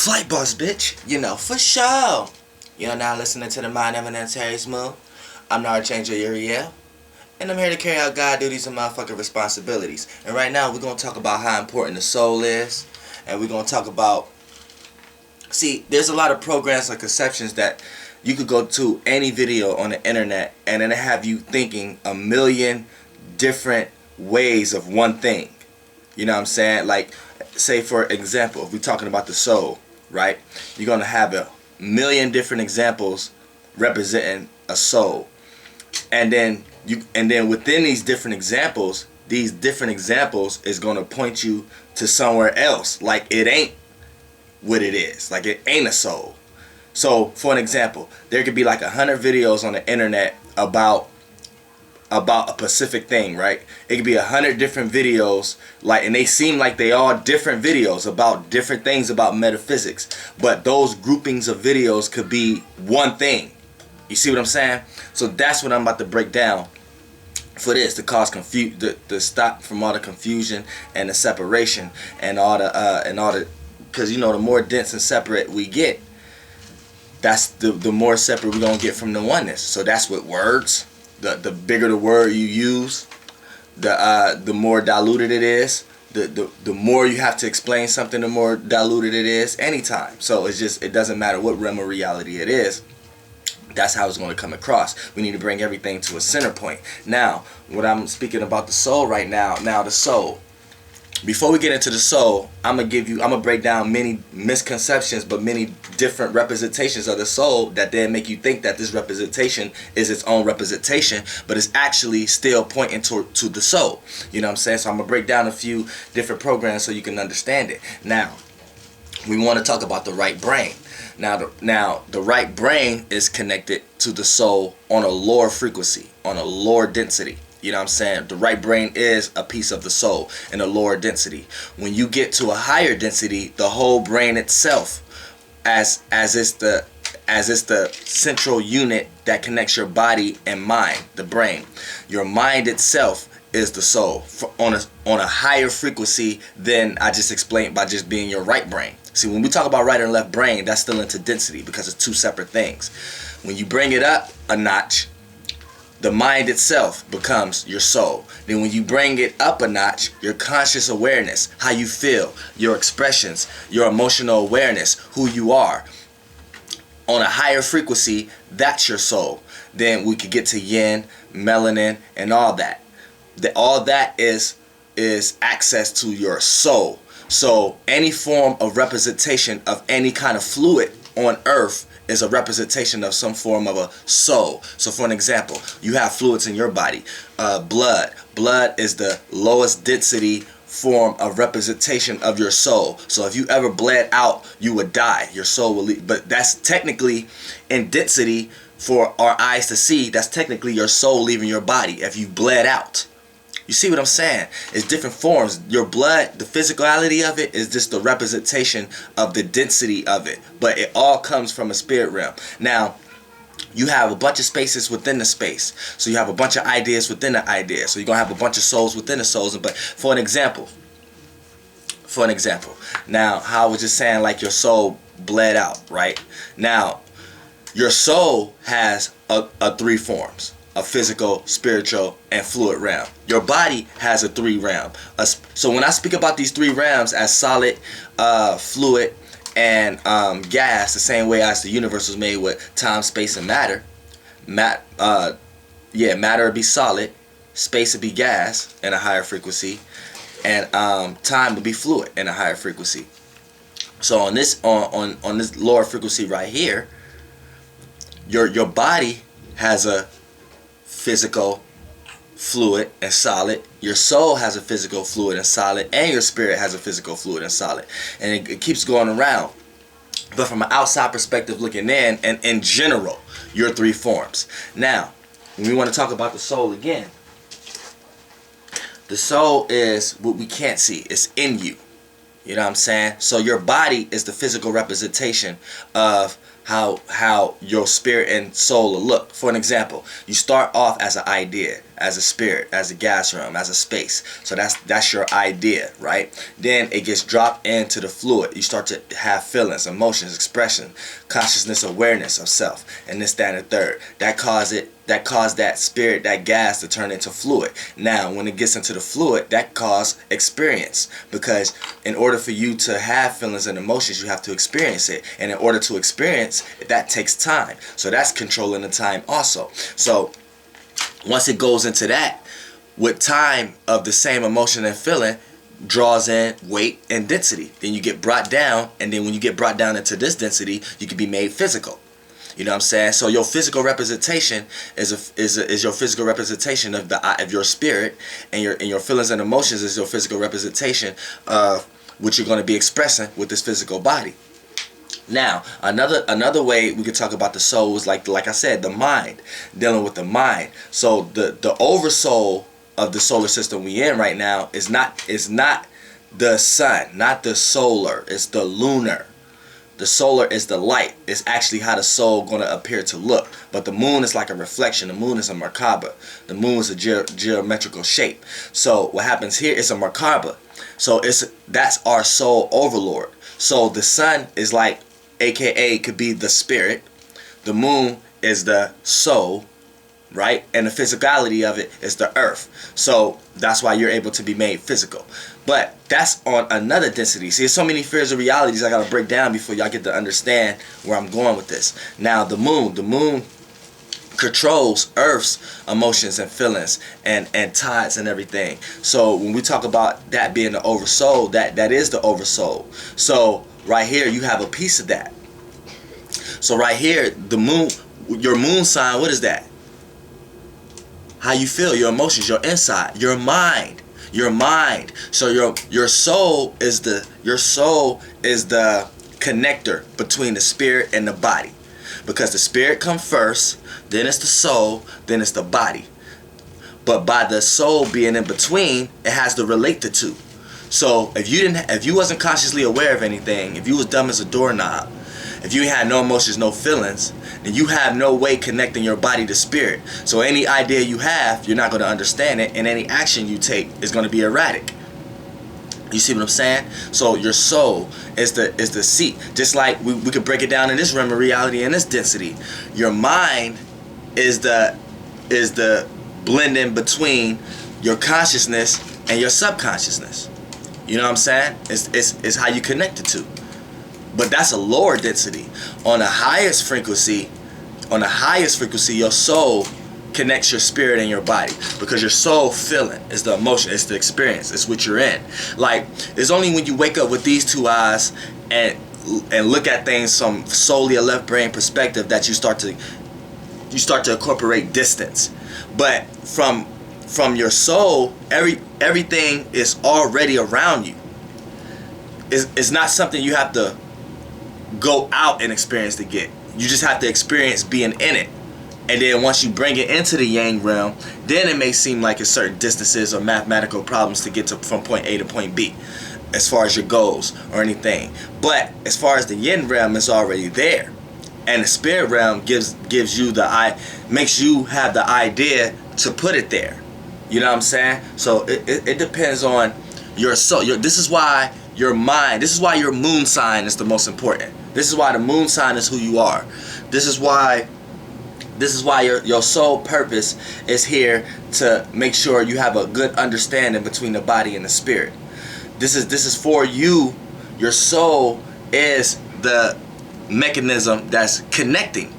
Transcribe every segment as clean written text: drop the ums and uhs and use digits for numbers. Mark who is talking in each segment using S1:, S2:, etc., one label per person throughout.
S1: Flight boss, bitch. You know, for sure. You're now listening to the Mind Eminence Harry Smooth. I'm the Archangel Uriel. And I'm here to carry out God duties and motherfucking responsibilities. And right now, we're going to talk about how important the soul is. And we're going to talk about... See, there's a lot of programs or conceptions that you could go to any video on the internet and then have you thinking a million different ways of one thing. You know what I'm saying? Like, say for example, if we're talking about the soul, right? You're going to have a million different examples representing a soul. And then within these different examples is going to point you to somewhere else. Like it ain't what it is. Like it ain't a soul. So for an example, there could be like 100 videos on the internet about a specific thing, right? It could be 100 different videos, like, and they seem like they are different videos about different things about metaphysics, but those groupings of videos could be one thing. You see what I'm saying? So that's what I'm about to break down for this, to cause to stop from all the confusion and the separation and all the because you know, the more dense and separate we get, that's the more separate we're gonna get from the oneness. So that's what words. The bigger the word you use, the more diluted it is. The more you have to explain something, the more diluted it is anytime. So it doesn't matter what realm of reality it is. That's how it's going to come across. We need to bring everything to a center point. Now, what I'm speaking about the soul right now. Now the soul. Before we get into the soul, I'm gonna break down many misconceptions, but many different representations of the soul that then make you think that this representation is its own representation, but it's actually still pointing to the soul. You know what I'm saying? So I'm gonna break down a few different programs so you can understand it. Now, we want to talk about the right brain. Now the right brain is connected to the soul on a lower frequency, on a lower density. You know what I'm saying? The right brain is a piece of the soul in a lower density. When you get to a higher density, the whole brain itself, as it's the central unit that connects your body and mind, the brain. Your mind itself is the soul on a higher frequency than I just explained by just being your right brain. See, when we talk about right and left brain, that's still into density because it's two separate things. When you bring it up a notch, the mind itself becomes your soul. Then when you bring it up a notch, your conscious awareness, how you feel, your expressions, your emotional awareness, who you are, on a higher frequency, that's your soul. Then we could get to yin, melanin, and all that. All that is access to your soul. So any form of representation of any kind of fluid on earth is a representation of some form of a soul. So for an example, you have fluids in your body. Blood is the lowest density form of representation of your soul. So if you ever bled out, you would die. Your soul will leave. But that's technically in density for our eyes to see. That's technically your soul leaving your body if you bled out. You see what I'm saying? It's different forms. Your blood, the physicality of it is just the representation of the density of it. But it all comes from a spirit realm. Now, you have a bunch of spaces within the space. So you have a bunch of ideas within the idea. So you're going to have a bunch of souls within the souls. But for an example, now, how I was just saying, like your soul bled out, right? Now, your soul has a three forms. A physical, spiritual, and fluid realm. Your body has a three realm. So when I speak about these three realms as solid, fluid, and gas, the same way as the universe was made with time, space, and matter. Matter would be solid, space would be gas in a higher frequency, and time would be fluid in a higher frequency. So on this on this lower frequency right here, your body has a physical, fluid, and solid. Your soul has a physical, fluid, and solid, and your spirit has a physical, fluid, and solid. And it keeps going around. But from an outside perspective looking in, and in general, your three forms. Now, when we want to talk about the soul again, the soul is what we can't see. It's in you. You know what I'm saying? So your body is the physical representation of how your spirit and soul will look. For an example, you start off as an idea, as a spirit, as a gas realm, as a space. So that's your idea, right? Then it gets dropped into the fluid. You start to have feelings, emotions, expression, consciousness, awareness of self, and this, that, and the third. That caused that spirit, that gas, to turn into fluid. Now, when it gets into the fluid, that causes experience, because in order for you to have feelings and emotions, you have to experience it, and in order to experience, that takes time. So that's controlling the time also. So once it goes into that, with time of the same emotion and feeling, draws in weight and density. Then you get brought down, and then when you get brought down into this density, you can be made physical. You know what I'm saying? So your physical representation is your physical representation of your spirit, and your feelings and emotions is your physical representation of what you're going to be expressing with this physical body. Now, another way we could talk about the soul is like I said, the mind, dealing with the mind. So the oversoul of the solar system we in right now is not the sun, not the solar, it's the lunar. The solar is the light. It's actually how the soul going to appear to look. But the moon is like a reflection. The moon is a Merkaba. The moon is a geometrical shape. So what happens here is a Merkaba. So that's our soul overlord. So the sun is like, AKA, could be the spirit. The moon is the soul, right? And the physicality of it is the earth. So that's why you're able to be made physical. But that's on another density. See, there's so many fears of realities I gotta break down before y'all get to understand where I'm going with this. Now, the moon controls Earth's emotions and feelings and tides and everything. So when we talk about that being the oversoul, that is the oversoul. So right here you have a piece of that. So right here, the moon, your moon sign, what is that? How you feel, your emotions, your inside, your mind. Your mind. So your soul is the connector between the spirit and the body. Because the spirit comes first, then it's the soul, then it's the body. But by the soul being in between, it has to relate the two. So if you wasn't consciously aware of anything, if you was dumb as a doorknob, if you had no emotions, no feelings, then you have no way connecting your body to spirit. So any idea you have, you're not going to understand it, and any action you take is going to be erratic. You see what I'm saying? So your soul is the seat. Just like we could break it down in this realm of reality and this density. Your mind is the blending between your consciousness and your subconsciousness. You know what I'm saying? It's how you connect the two. But that's a lower density. On the highest frequency, your soul connects your spirit and your body, because your soul feeling is the emotion, it's the experience, it's what you're in. Like, it's only when you wake up with these two eyes and look at things from solely a left brain perspective that you start to incorporate distance. But from your soul, everything is already around you. It's not something you have to go out and experience to get. You just have to experience being in it. And then once you bring it into the yang realm, then it may seem like it's certain distances or mathematical problems to get from point A to point B, as far as your goals or anything. But as far as the yin realm, it's already there. And the spirit realm gives you makes you have the idea to put it there. You know what I'm saying? So it depends on your soul. This is why your mind, this is why your moon sign is the most important. This is why the moon sign is who you are. This is why your soul purpose is here, to make sure you have a good understanding between the body and the spirit. This is for you. Your soul is the mechanism that's connecting.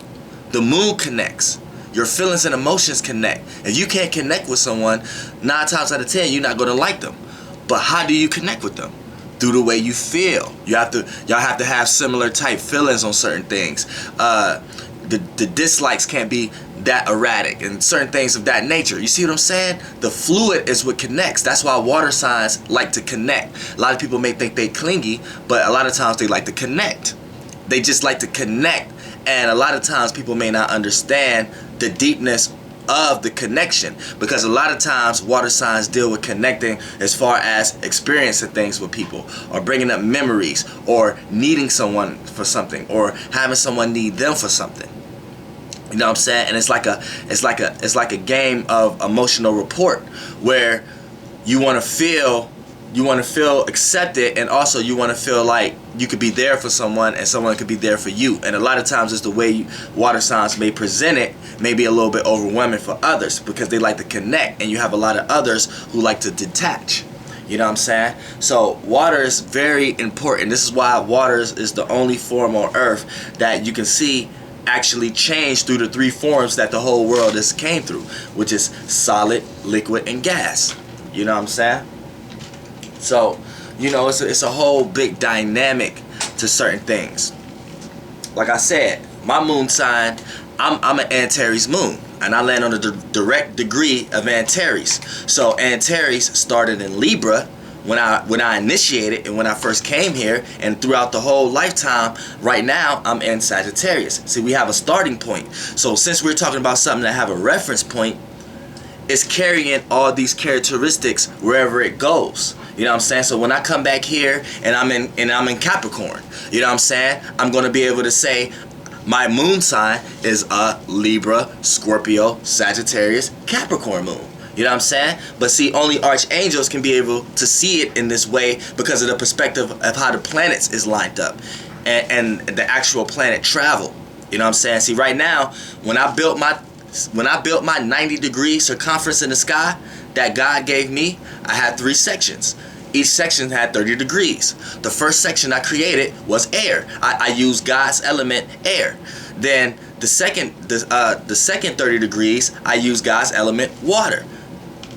S1: The moon connects. Your feelings and emotions connect. If you can't connect with someone, 9 times out of 10 you're not going to like them. But how do you connect with them? Through the way you feel. Y'all have to have similar type feelings on certain things. The dislikes can't be that erratic and certain things of that nature. You see what I'm saying? The fluid is what connects. That's why water signs like to connect. A lot of people may think they clingy, but a lot of times they like to connect. They just like to connect. And a lot of times people may not understand the deepness of the connection, because a lot of times water signs deal with connecting as far as experiencing things with people, or bringing up memories, or needing someone for something, or having someone need them for something. You know what I'm saying? And it's like a game of emotional rapport, where you want to feel accepted, and also you want to feel like you could be there for someone and someone could be there for you. And a lot of times it's the way water signs may present it may be a little bit overwhelming for others, because they like to connect, and you have a lot of others who like to detach. You know what I'm saying? So water is very important. This is why water is the only form on earth that you can see actually change through the three forms that the whole world has came through, which is solid, liquid, and gas. You know what I'm saying? So, you know, it's a whole big dynamic to certain things. Like I said, my moon sign, I'm an Antares moon, and I land on the direct degree of Antares. So Antares started in Libra when I initiated and when I first came here, and throughout the whole lifetime. Right now I'm in Sagittarius. See, we have a starting point. So since we're talking about something that have a reference point, it's carrying all these characteristics wherever it goes. You know what I'm saying? So when I come back here and I'm in Capricorn, you know what I'm saying? I'm going to be able to say my moon sign is a Libra, Scorpio, Sagittarius, Capricorn moon. You know what I'm saying? But see, only archangels can be able to see it in this way because of the perspective of how the planets is lined up and the actual planet travel. You know what I'm saying? See, right now, when I built my 90-degree circumference in the sky that God gave me, I had 3 sections. Each section had 30 degrees. The first section I created was air. I used God's element air. Then the second 30 degrees, I used God's element water.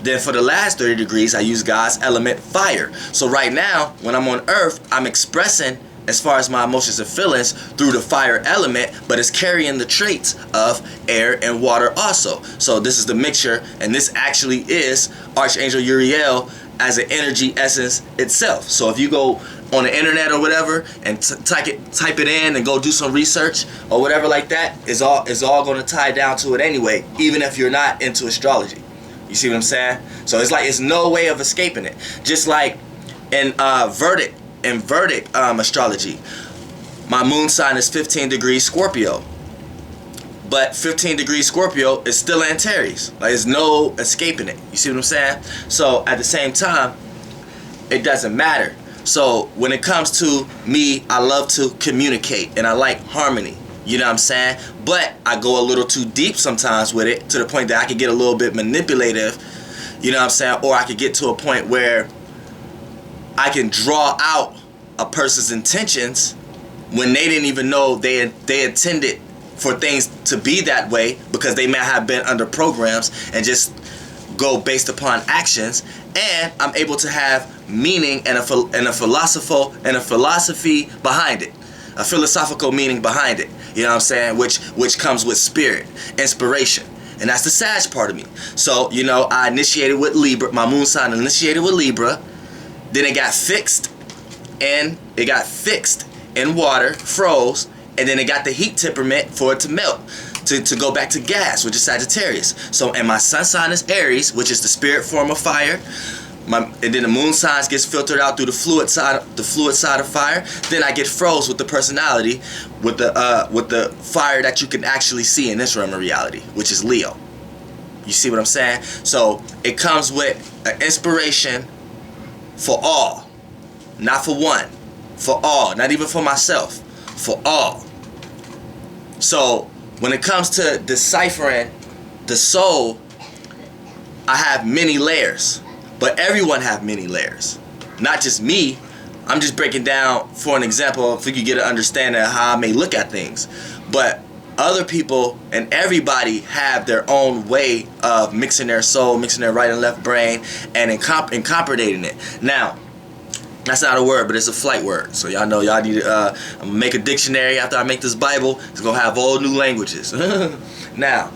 S1: Then for the last 30 degrees, I use God's element fire. So right now, when I'm on earth, I'm expressing as far as my emotions and feelings through the fire element, but it's carrying the traits of air and water also. So this is the mixture, and this actually is Archangel Uriel as an energy essence itself. So if you go on the internet or whatever and type it in and go do some research or whatever like that, is all going to tie down to it anyway, even if you're not into astrology. You see what I'm saying? So it's like, it's no way of escaping it. Just like in Vedic astrology, my moon sign is 15 degrees Scorpio, but 15 degrees Scorpio is still Antares. Like, there's no escaping it. You see what I'm saying? So at the same time, it doesn't matter. So when it comes to me, I love to communicate and I like harmony. You know what I'm saying? But I go a little too deep sometimes with it, to the point that I could get a little bit manipulative. You know what I'm saying? Or I could get to a point where I can draw out a person's intentions when they didn't even know they intended for things to be that way, because they may have been under programs and just go based upon actions. And I'm able to have meaning and a philosophy behind it, a philosophical meaning behind it. You know what I'm saying? Which comes with spirit, inspiration. And that's the Sag part of me. So, you know, I initiated with Libra. My moon sign initiated with Libra. Then it got fixed in water, froze, and then it got the heat temperament for it to melt, to go back to gas, which is Sagittarius. So, and my sun sign is Aries, which is the spirit form of fire. And then the moon signs gets filtered out through the fluid side of fire. Then I get froze with the personality, with the fire that you can actually see in this realm of reality, which is Leo. You see what I'm saying? So it comes with an inspiration for all, not for one, for all, not even for myself, for all. So when it comes to deciphering the soul, I have many layers. But everyone have many layers, not just me. I'm just breaking down for an example, if you get an understanding of how I may look at things. But other people and everybody have their own way of mixing their soul, mixing their right and left brain, and incorporating it. Now, that's not a word, but it's a flight word. So y'all know y'all need to I'm gonna make a dictionary after I make this Bible. It's gonna have all new languages. Now,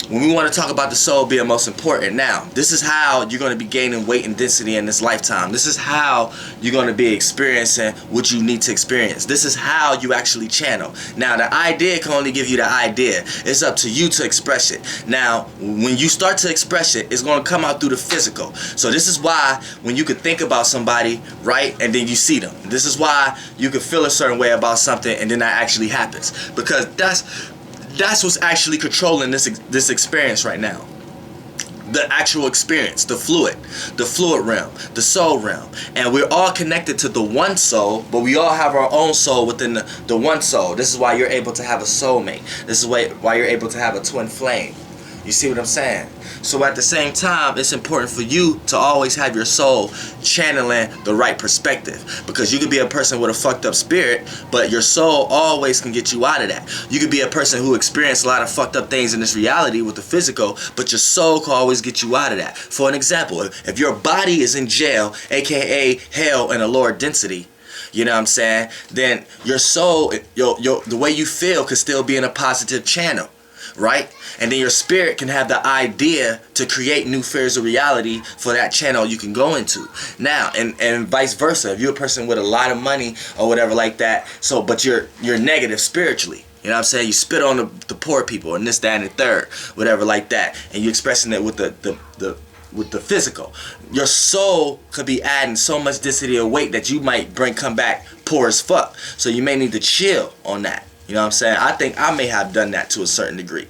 S1: when we want to talk about the soul being most important, now, this is how you're going to be gaining weight and density in this lifetime. This is how you're going to be experiencing what you need to experience. This is how you actually channel. Now, the idea can only give you the idea. It's up to you to express it. Now, when you start to express it, it's going to come out through the physical. So this is why when you could think about somebody, right, and then you see them. This is why you could feel a certain way about something and then that actually happens. Because that's what's actually controlling this experience right now. The actual experience, the fluid realm, the soul realm. And we're all connected to the one soul, but we all have our own soul within the one soul. This is why you're able to have a soulmate. This is why you're able to have a twin flame. You see what I'm saying? So at the same time, it's important for you to always have your soul channeling the right perspective. Because you could be a person with a fucked up spirit, but your soul always can get you out of that. You could be a person who experienced a lot of fucked up things in this reality with the physical, but your soul can always get you out of that. For an example, if your body is in jail, aka hell in a lower density, you know what I'm saying, then your soul, the way you feel could still be in a positive channel. Right? And then your spirit can have the idea to create new spheres of reality for that channel you can go into. Now, and vice versa. If you're a person with a lot of money or whatever like that, so but you're negative spiritually. You know what I'm saying? You spit on the poor people and this, that, and the third, whatever like that. And you're expressing it with the physical. Your soul could be adding so much density of weight that you might come back poor as fuck. So you may need to chill on that. You know what I'm saying? I think I may have done that to a certain degree.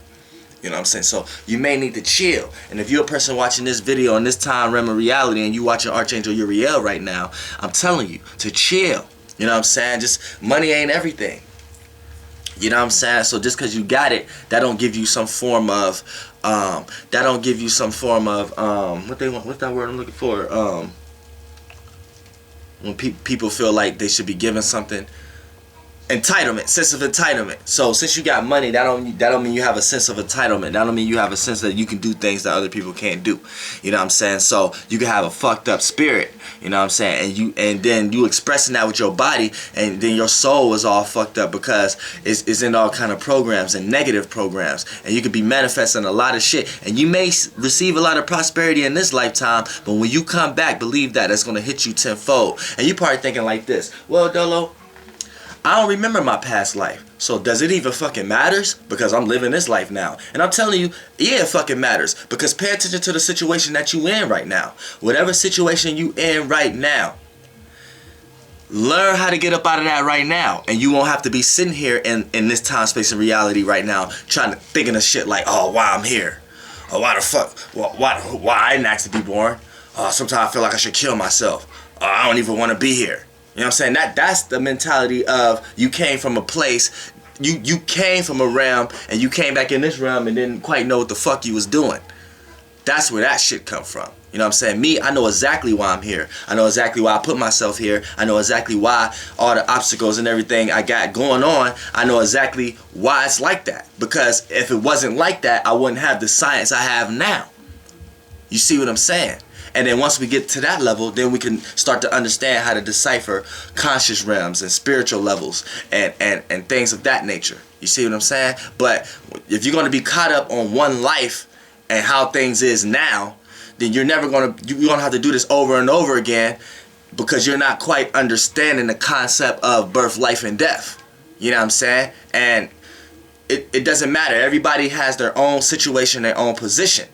S1: You know what I'm saying? So you may need to chill. And if you're a person watching this video in this time realm of reality and you watching Archangel Uriel right now, I'm telling you to chill. You know what I'm saying? Just money ain't everything. You know what I'm saying? So just because you got it, that don't give you some form of what's that word I'm looking for? When people feel like they should be given something. Entitlement, sense of entitlement. So since you got money, that don't mean you have a sense of entitlement. That don't mean you have a sense that you can do things that other people can't do. You know what I'm saying? So you can have a fucked up spirit. You know what I'm saying? And then you expressing that with your body, and then your soul is all fucked up because it's in all kind of programs and negative programs, and you could be manifesting a lot of shit. And you may receive a lot of prosperity in this lifetime, but when you come back, believe that it's gonna hit you tenfold. And you probably thinking like this: well, Dolo, I don't remember my past life, so does it even fucking matters? Because I'm living this life now. And I'm telling you, yeah, it fucking matters. Because pay attention to the situation that you in right now. Whatever situation you in right now, learn how to get up out of that right now. And you won't have to be sitting here in this time, space, and reality right now trying to thinking of shit like, oh, why I'm here? Oh, why the fuck? Why I didn't ask to be born? Sometimes I feel like I should kill myself. I don't even want to be here. You know what I'm saying? That's the mentality of you came from a place, you came from a realm, and you came back in this realm and didn't quite know what the fuck you was doing. That's where that shit come from. You know what I'm saying? Me, I know exactly why I'm here. I know exactly why I put myself here. I know exactly why all the obstacles and everything I got going on, I know exactly why it's like that. Because if it wasn't like that, I wouldn't have the science I have now. You see what I'm saying? And then once we get to that level, then we can start to understand how to decipher conscious realms and spiritual levels and things of that nature. You see what I'm saying? But if you're going to be caught up on one life and how things is now, then you're going to have to do this over and over again because you're not quite understanding the concept of birth, life, and death. You know what I'm saying? And it doesn't matter. Everybody has their own situation, their own position.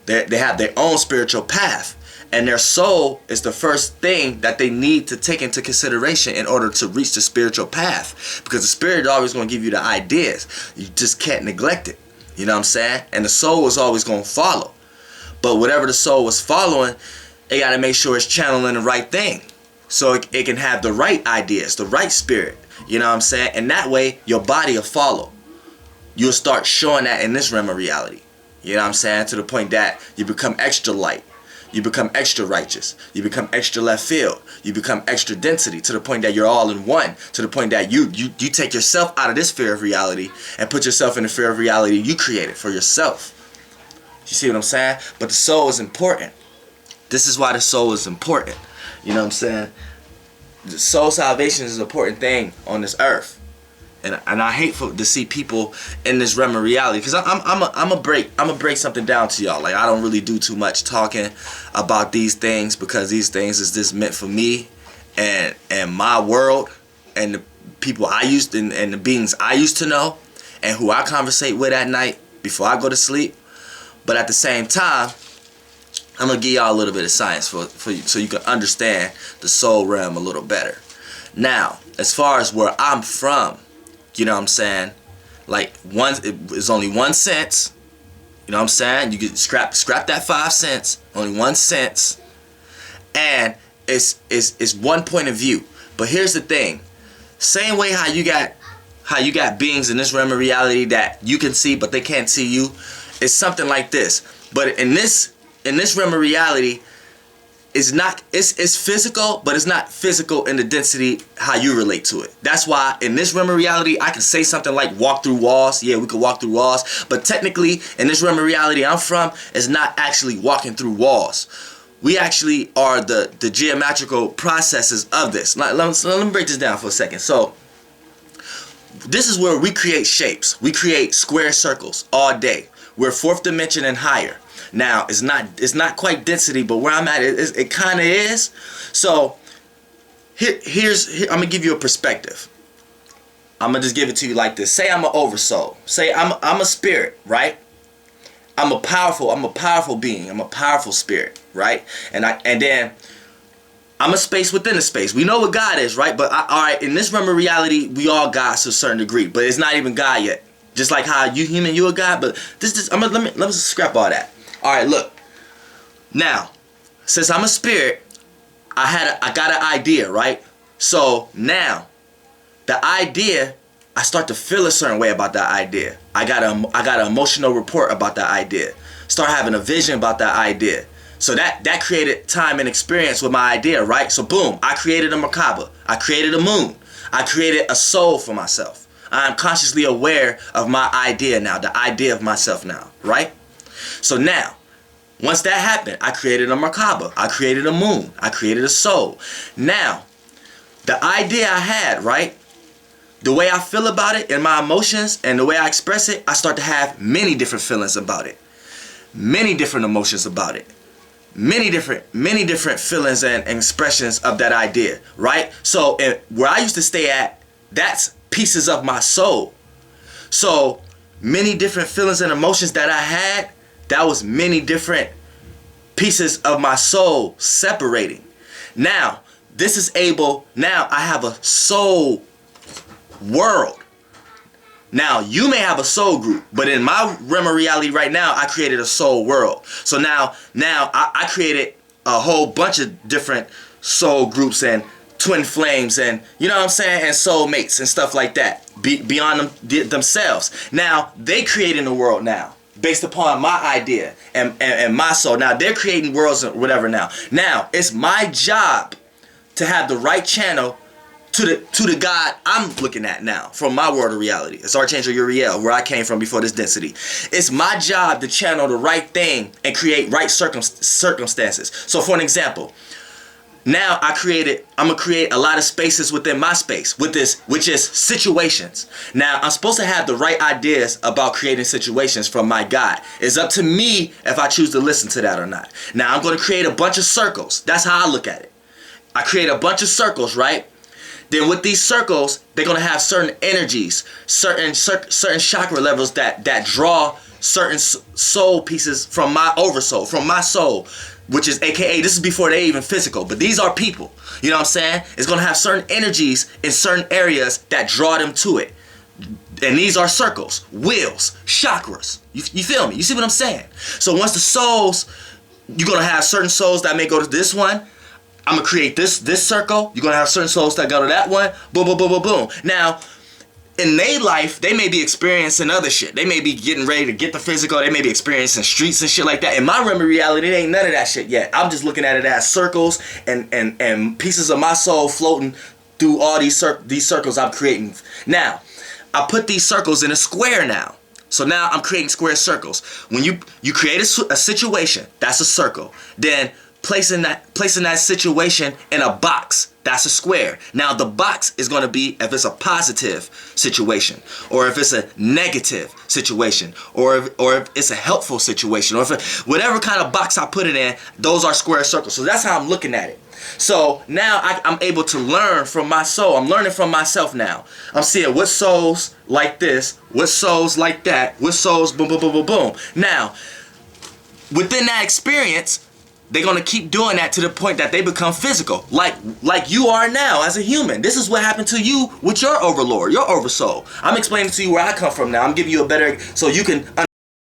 S1: They have their own spiritual path. And their soul is the first thing that they need to take into consideration in order to reach the spiritual path. Because the spirit is always going to give you the ideas. You just can't neglect it. You know what I'm saying? And the soul is always going to follow. But whatever the soul was following, they got to make sure it's channeling the right thing. So it can have the right ideas, the right spirit. You know what I'm saying? And that way, your body will follow. You'll start showing that in this realm of reality. You know what I'm saying? To the point that you become extra light. You become extra righteous. You become extra left field. You become extra density to the point that you're all in one. To the point that you take yourself out of this sphere of reality and put yourself in the sphere of reality you created for yourself. You see what I'm saying? But the soul is important. This is why the soul is important. You know what I'm saying? The soul salvation is an important thing on this earth. And I hate to see people in this realm of reality, because I'm a break something down to y'all. Like, I don't really do too much talking about these things, because these things is just meant for me and my world and the people I used and the beings I used to know and who I conversate with at night before I go to sleep. But at the same time, I'm gonna give y'all a little bit of science for you, so you can understand the soul realm a little better. Now, as far as where I'm from, you know what I'm saying? Like, it's only 1 cent. You know what I'm saying? You can scrap that 5 cents. Only 1 cent, and it's one point of view. But here's the thing: same way how you got beings in this realm of reality that you can see, but they can't see you. It's something like this. But in this realm of reality, it's physical, but it's not physical in the density how you relate to it. That's why in this realm of reality, I can say something like walk through walls. Yeah, we could walk through walls, but technically in this realm of reality I'm from, is not actually walking through walls. We actually are the geometrical processes of this. Let me break this down for a second. So this is where we create shapes. We create square circles all day. We're 4th dimension and higher. Now, it's not quite density, but where I'm at, it kind of is. So here, I'm gonna give you a perspective. I'm gonna just give it to you like this. Say I'm an oversoul. Say I'm a spirit, right? I'm a powerful being. I'm a powerful spirit, right? And then I'm a space within a space. We know what God is, right? But all right, in this realm of reality, we all gods to a certain degree, but it's not even God yet. Just like how you human, you a god, but let me scrap all that. All right, look. Now, since I'm a spirit, I got an idea, right? So now, the idea, I start to feel a certain way about that idea. I got an emotional report about that idea. Start having a vision about that idea. So that created time and experience with my idea, right? So boom, I created a Merkaba. I created a moon. I created a soul for myself. I'm consciously aware of my idea now, the idea of myself now, right? So now, once that happened, I created a Merkaba. I created a moon. I created a soul. Now, the idea I had, right? The way I feel about it and my emotions and the way I express it, I start to have many different feelings about it. Many different emotions about it. Many different feelings and expressions of that idea, right? So where I used to stay at, that's pieces of my soul. So many different feelings and emotions that I had, that was many different pieces of my soul separating. Now, now I have a soul world. Now, you may have a soul group, but in my realm of reality right now, I created a soul world. So now I created a whole bunch of different soul groups and twin flames and, you know what I'm saying, and soulmates and stuff like that, beyond themselves. Now, they creating the world now, based upon my idea and my soul. Now, they're creating worlds or whatever now. Now, it's my job to have the right channel to the God I'm looking at now from my world of reality. It's Archangel Uriel, where I came from before this density. It's my job to channel the right thing and create right circumstances. So for an example, now I'm gonna create a lot of spaces within my space with this, which is situations. Now I'm supposed to have the right ideas about creating situations from my God. It's up to me if I choose to listen to that or not. Now I'm gonna create a bunch of circles. That's how I look at it. I create a bunch of circles, right? Then with these circles, they're gonna have certain energies, certain chakra levels that draw certain soul pieces from my oversoul, from my soul, which is AKA, this is before they even physical, but these are people. You know what I'm saying? It's gonna have certain energies in certain areas that draw them to it. And these are circles, wheels, chakras. You feel me? You see what I'm saying? So once the souls, you're gonna have certain souls that may go to this one. I'm gonna create this circle. You're gonna have certain souls that go to that one. Boom, boom, boom, boom, boom. Now, in their life, they may be experiencing other shit. They may be getting ready to get the physical. They may be experiencing streets and shit like that. In my realm of reality, it ain't none of that shit yet. I'm just looking at it as circles and pieces of my soul floating through all these circles I'm creating. Now, I put these circles in a square now. So now I'm creating square circles. When you create a situation, that's a circle. Then placing that situation in a box, That's a square. Now the box is going to be if it's a positive situation, or if it's a negative situation, or if it's a helpful situation, or if whatever kind of box I put it in, those are square circles. So that's how I'm looking at it. So now I'm able to learn from my soul. I'm learning from myself now. I'm seeing what souls like this, what souls like that, what souls boom, boom, boom, boom, boom. Now, within that experience, they're going to keep doing that to the point that they become physical, like you are now as a human. This is what happened to you with your overlord, your oversoul. I'm explaining to you where I come from now. I'm giving you a better, so you can understand.